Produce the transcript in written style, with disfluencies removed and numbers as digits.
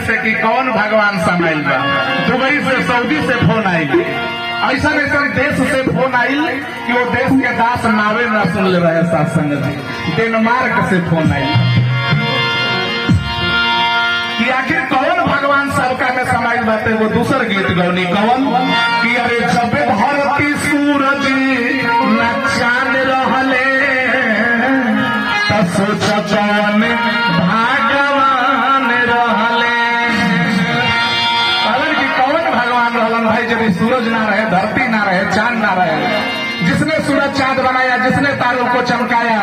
से कि कौन भगवान समाइल बा। दुबई से सऊदी से फोन आइल, ऐसा ऐसा देश से फोन आइल कि वो देश के दास नावे न सुन ले रहे सत्संग जी। डेनमार्क से फोन आइल कि आखिर कौन भगवान सबका में समाइल बाते। वो दूसर गीत गौनी कौन कि अरे जब धरती सूरज न चांद रहले तो सोच कौन भगवान रहले। कि कौन भगवान रहलन भाई जब सूरज ना रहे, धरती ना रहे, चांद ना रहे, जिसने सूरज चांद बनाया, जिसने तारों को चमकाया,